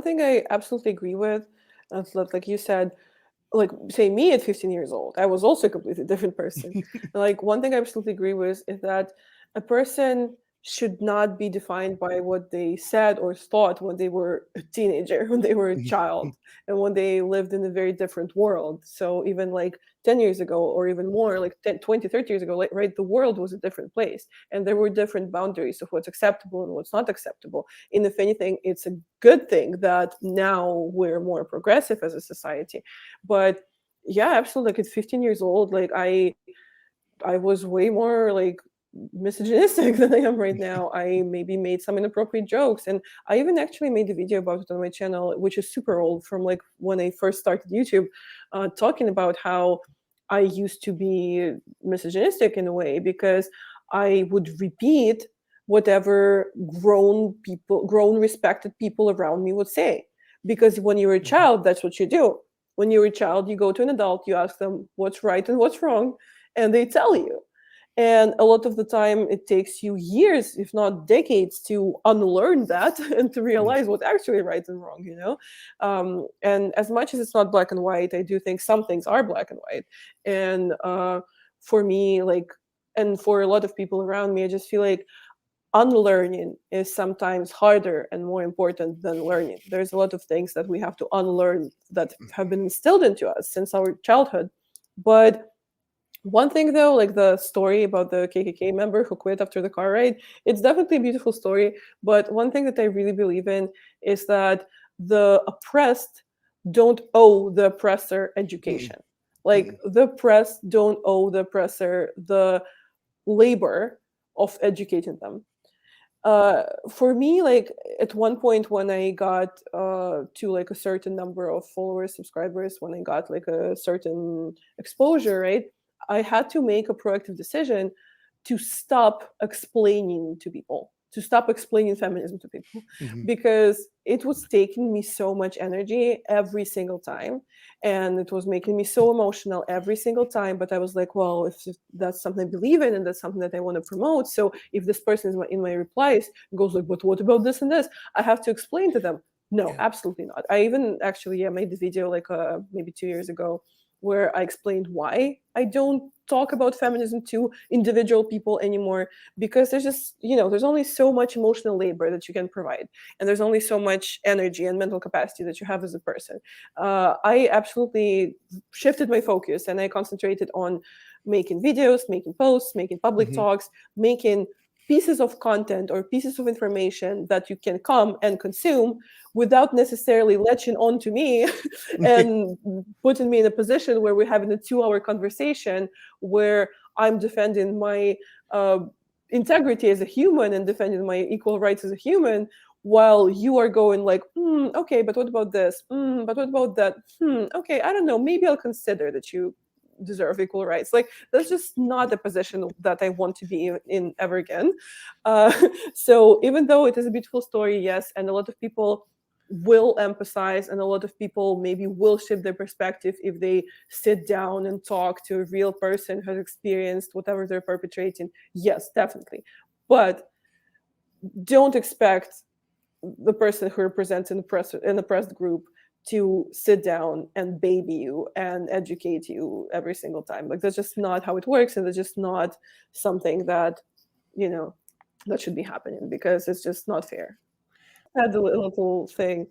thing I absolutely agree with, like you said, like say me at 15 years old, I was also a completely different person. Like one thing I absolutely agree with is that a person should not be defined by what they said or thought when they were a teenager, when they were a child, and when they lived in a very different world. So even like 10 years ago or even more, like 10, 20, 30 years ago, like, right, the world was a different place and there were different boundaries of what's acceptable and what's not acceptable. And if anything, it's a good thing that now we're more progressive as a society. But yeah, absolutely. Like at 15 years old, like I was way more like misogynistic than I am right now. I maybe made some inappropriate jokes, and I even actually made a video about it on my channel, which is super old, from like when I first started YouTube, talking about how I used to be misogynistic in a way because I would repeat whatever grown respected people around me would say. Because when you're a child, that's what you do. When you're a child, you go to an adult, you ask them what's right and what's wrong, and they tell you. And a lot of the time, it takes you years, if not decades, to unlearn that and to realize what's actually right and wrong, you know? And as much as it's not black and white, I do think some things are black and white. And for me, like, and for a lot of people around me, I just feel like unlearning is sometimes harder and more important than learning. There's a lot of things that we have to unlearn that have been instilled into us since our childhood. But one thing though, like the story about the KKK member who quit after the car ride, it's definitely a beautiful story. But one thing that I really believe in is that the oppressed don't owe the oppressor education. Like the oppressed don't owe the oppressor the labor of educating them. For me, like at one point when I got to like a certain number of followers, subscribers, when I got like a certain exposure, right, I had to make a proactive decision to stop explaining to people, to stop explaining feminism to people, because it was taking me so much energy every single time, and it was making me so emotional every single time. But I was like, well, if that's something I believe in and that's something that I want to promote, so if this person is in my replies goes like, but what about this and this, I have to explain to them. No, absolutely not. I even actually made the video like maybe 2 years ago where I explained why I don't talk about feminism to individual people anymore, because there's just, there's only so much emotional labor that you can provide, and there's only so much energy and mental capacity that you have as a person. I absolutely shifted my focus and I concentrated on making videos, making posts, making public talks, making pieces of content or pieces of information that you can come and consume without necessarily latching on to me and putting me in a position where we're having a 2-hour conversation where I'm defending my integrity as a human and defending my equal rights as a human, while you are going like, okay, but what about this? But what about that? Okay, I don't know. Maybe I'll consider that you deserve equal rights. Like, that's just not a position that I want to be in ever again. So even though it is a beautiful story, yes, and a lot of people will emphasize and a lot of people maybe will shift their perspective if they sit down and talk to a real person who has experienced whatever they're perpetrating. Yes, definitely. But don't expect the person who represents an oppressed group to sit down and baby you and educate you every single time. Like, that's just not how it works, and that's just not something that that should be happening, because it's just not fair. Add a little thing.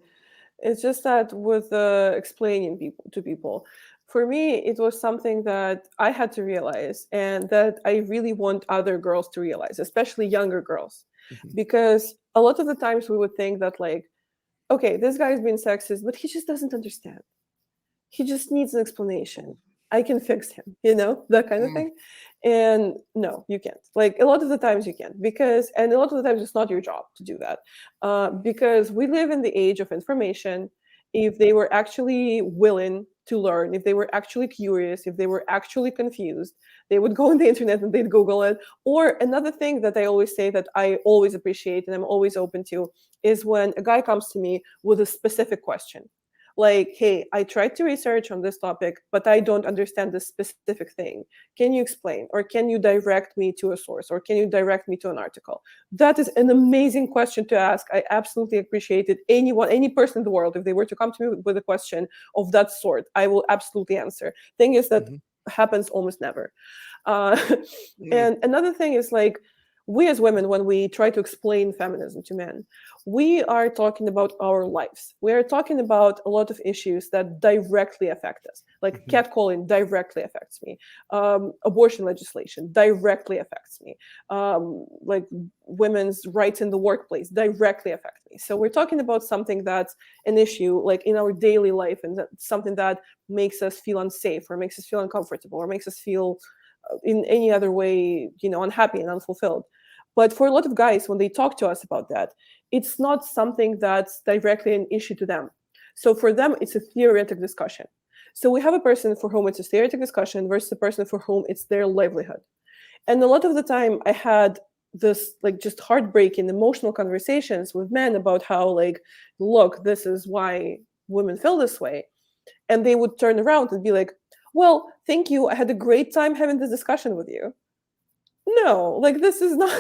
It's just that with explaining people, for me, it was something that I had to realize, and that I really want other girls to realize, especially younger girls, because a lot of the times we would think that, like, okay, this guy's being sexist, but he just doesn't understand. He just needs an explanation. I can fix him, that kind of thing. And no, you can't. Like, a lot of the times you can't, and a lot of the times it's not your job to do that, because we live in the age of information. If they were actually willing to learn, if they were actually curious, if they were actually confused, they would go on the internet and they'd Google it. Or another thing that I always say that I always appreciate and I'm always open to is when a guy comes to me with a specific question. like, hey, I tried to research on this topic, but I don't understand this specific thing. Can you explain? Or can you direct me to a source? Or can you direct me to an article? That is an amazing question to ask. I absolutely appreciate it. Any person in the world, if they were to come to me with a question of that sort, I will absolutely answer. Thing is that happens almost never. And another thing is, like, we as women, when we try to explain feminism to men, we are talking about our lives. We are talking about a lot of issues that directly affect us. Like catcalling directly affects me. Abortion legislation directly affects me. Like women's rights in the workplace directly affect me. So we're talking about something that's an issue, like in our daily life, and something that makes us feel unsafe, or makes us feel uncomfortable, or makes us feel in any other way, unhappy and unfulfilled. But for a lot of guys, when they talk to us about that, it's not something that's directly an issue to them. So for them, it's a theoretic discussion. So we have a person for whom it's a theoretic discussion versus a person for whom it's their livelihood. And a lot of the time I had this, like, just heartbreaking emotional conversations with men about how, like, look, this is why women feel this way. And they would turn around and be like, well, thank you. I had a great time having this discussion with you. No, like, this is not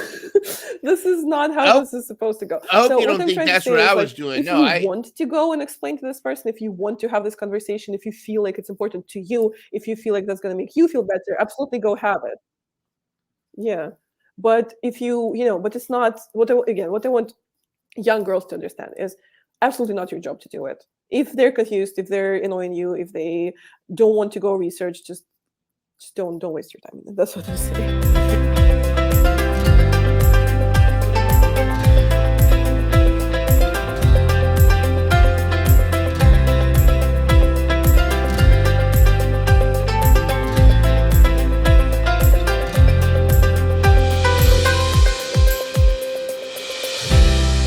this is not how this is supposed to go. I hope So you what don't I'm think trying to that's say what is, I like, was doing. if No, you want to go and explain to this person, if you want to have this conversation, if you feel like it's important to you, if you feel like that's going to make you feel better, absolutely go have it. Yeah. But if but it's not what I want young girls to understand is absolutely not your job to do it. If they're confused, if they're annoying you, if they don't want to go research, just don't waste your time. That's what I'm saying.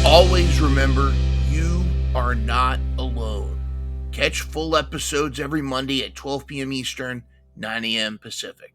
Always remember, you are not alone. Catch full episodes every Monday at 12 p.m. Eastern, 9 a.m. Pacific.